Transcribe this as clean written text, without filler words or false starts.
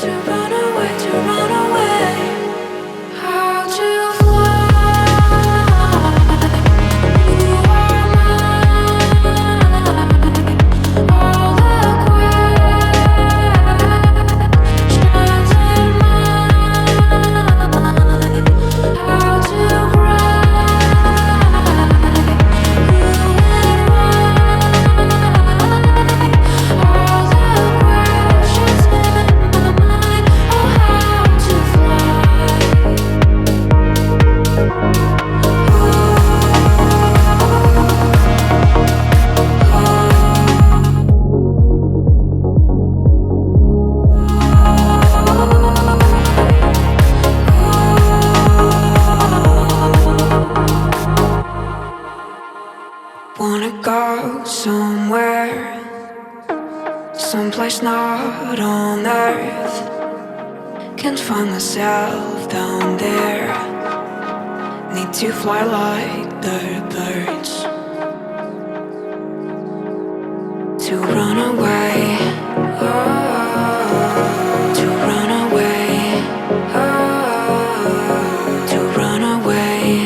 to run away, to run away. How to fly? You are mine. All the questions in mind. How to wanna go somewhere, someplace not on earth. Can't find myself down there. Need to fly like the birds, to run away.